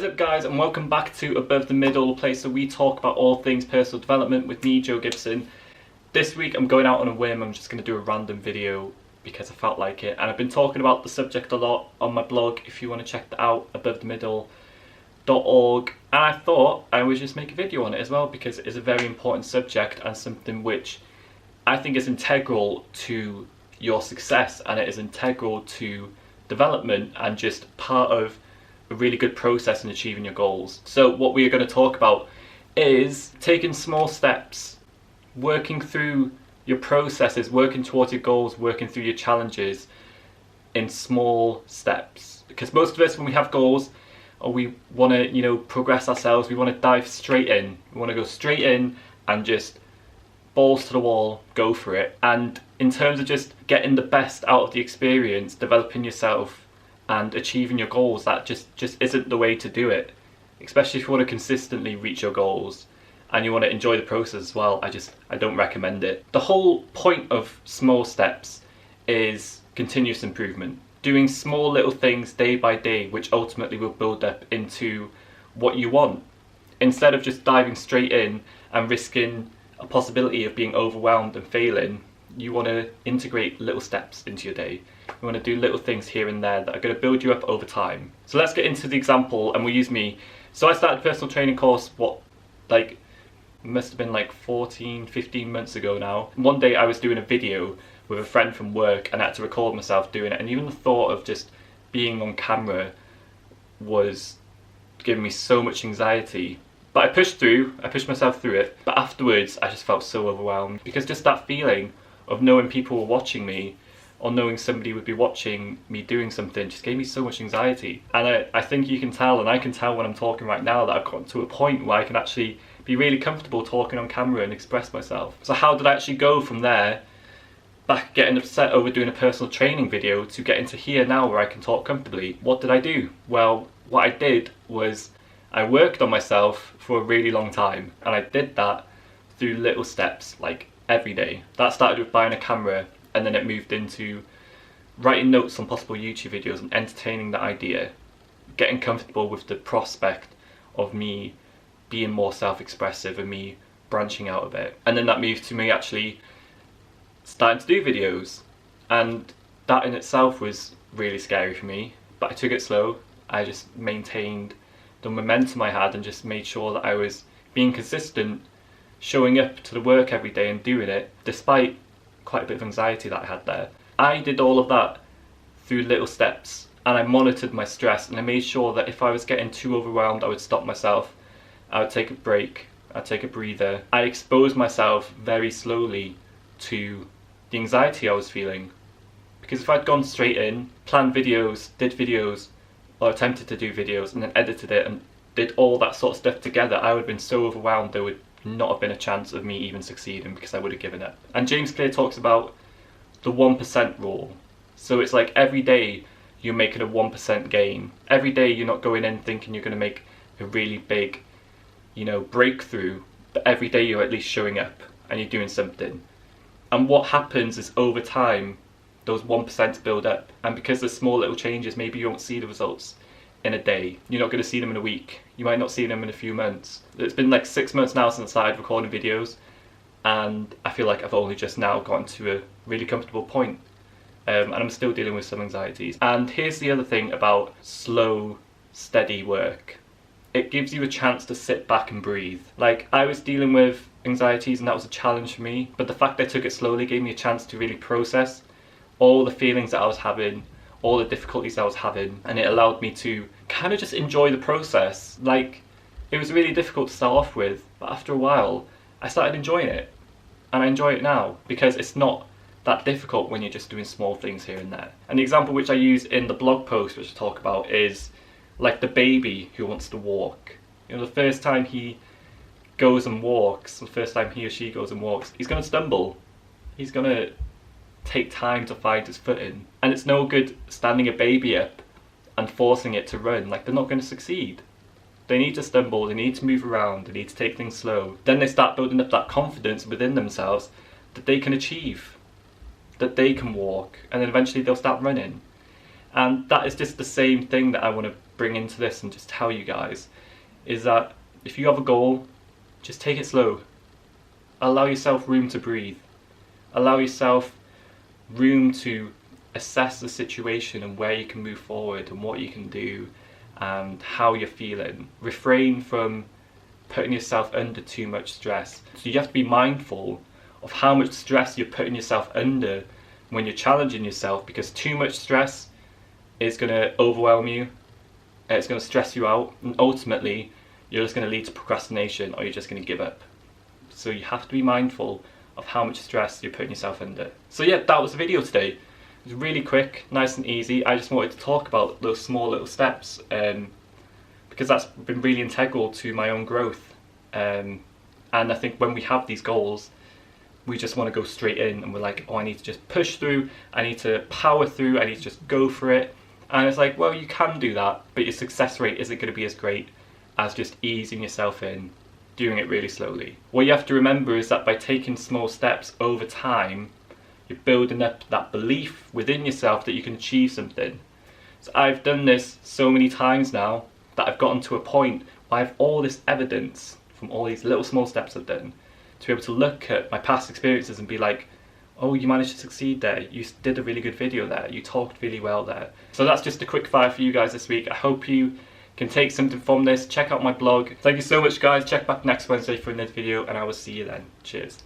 What is up, guys, and welcome back to Above the Middle, a place where we talk about all things personal development with me, Joe Gibson. This week I'm going out on a whim. I'm just going to do a random video because I felt like it, and I've been talking about the subject a lot on my blog if you want to check that out, abovethemiddle.org, and I thought I would just make a video on it as well because it is a very important subject and something which I think is integral to your success, and it is integral to development and just part of a really good process in achieving your goals. So what we are going to talk about is taking small steps, working through your processes, working towards your goals, working through your challenges in small steps. Because most of us, when we have goals or we want to, progress ourselves, we want to dive straight in. We want to go straight in and just balls to the wall, go for it. And in terms of just getting the best out of the experience, developing yourself and achieving your goals, that just isn't the way to do it. Especially if you want to consistently reach your goals and you want to enjoy the process as well. I don't recommend it. The whole point of small steps is continuous improvement. Doing small little things day by day, which ultimately will build up into what you want. Instead of just diving straight in and risking a possibility of being overwhelmed and failing, you want to integrate little steps into your day. You want to do little things here and there that are going to build you up over time. So let's get into the example, and we'll use me. So I started a personal training course, must have been like 14, 15 months ago now. One day I was doing a video with a friend from work and I had to record myself doing it, and even the thought of just being on camera was giving me so much anxiety. But I pushed myself through it, but afterwards I just felt so overwhelmed, because just that feeling of knowing people were watching me, or knowing somebody would be watching me doing something, just gave me so much anxiety. And I think you can tell, and I can tell when I'm talking right now, that I've gotten to a point where I can actually be really comfortable talking on camera and express myself. So how did I actually go from there, back getting upset over doing a personal training video, to getting to here now where I can talk comfortably? What did I do? Well, what I did was I worked on myself for a really long time, and I did that through little steps, like every day. That started with buying a camera, and then it moved into writing notes on possible YouTube videos and entertaining the idea, getting comfortable with the prospect of me being more self-expressive and me branching out a bit. And then that moved to me actually starting to do videos, and that in itself was really scary for me, but I took it slow. I just maintained the momentum I had and just made sure that I was being consistent, showing up to the work every day and doing it, despite quite a bit of anxiety that I had there. I did all of that through little steps, and I monitored my stress, and I made sure that if I was getting too overwhelmed, I would stop myself, I would take a break, I'd take a breather. I exposed myself very slowly to the anxiety I was feeling, because if I'd gone straight in, planned videos, did videos, or attempted to do videos, and then edited it and did all that sort of stuff together, I would have been so overwhelmed there would not have been a chance of me even succeeding, because I would have given up. And James Clear talks about the 1% rule. So it's like every day you're making a 1% gain. Every day you're not going in thinking you're going to make a really big, breakthrough, but every day you're at least showing up and you're doing something. And what happens is, over time, those 1% build up, and because there's small little changes, maybe you won't see the results in a day. You're not going to see them in a week. You might not see them in a few months. It's been like 6 months now since I started recording videos, and I feel like I've only just now gotten to a really comfortable point. And I'm still dealing with some anxieties. And here's the other thing about slow, steady work. It gives you a chance to sit back and breathe. Like, I was dealing with anxieties and that was a challenge for me, but the fact I took it slowly gave me a chance to really process all the feelings that I was having, all the difficulties I was having, and it allowed me to kind of just enjoy the process. Like, it was really difficult to start off with, but after a while I started enjoying it, and I enjoy it now because it's not that difficult when you're just doing small things here and there. And the example which I use in the blog post which I talk about is like the baby who wants to walk. The first time he goes and walks, the first time he or she goes and walks, he's going to stumble, he's going to take time to find his footing, and it's no good standing a baby up and forcing it to run. Like, they're not going to succeed. They need to stumble, they need to move around, they need to take things slow. Then they start building up that confidence within themselves that they can achieve, that they can walk, and then eventually they'll start running. And that is just the same thing that I want to bring into this and just tell you guys is that if you have a goal, just take it slow. Allow yourself room to breathe. Allow yourself room to assess the situation and where you can move forward and what you can do and how you're feeling. Refrain from putting yourself under too much stress. So you have to be mindful of how much stress you're putting yourself under when you're challenging yourself, because too much stress is going to overwhelm you, it's going to stress you out, and ultimately you're just going to lead to procrastination, or you're just going to give up. So you have to be mindful of how much stress you're putting yourself under. So yeah, that was the video today. It was really quick, nice and easy. I just wanted to talk about those small little steps because that's been really integral to my own growth. And I think when we have these goals, we just want to go straight in and we're like, oh, I need to just push through, I need to power through, I need to just go for it. And it's like, well, you can do that, but your success rate isn't going to be as great as just easing yourself in, doing it really slowly. What you have to remember is that by taking small steps over time, you're building up that belief within yourself that you can achieve something. So I've done this so many times now that I've gotten to a point where I have all this evidence from all these little small steps I've done to be able to look at my past experiences and be like, oh, you managed to succeed there, you did a really good video there, you talked really well there. So that's just a quick fire for you guys this week. I hope you can take something from this. Check out my blog. Thank you so much, guys. Check back next Wednesday for another video, and I will see you then. Cheers.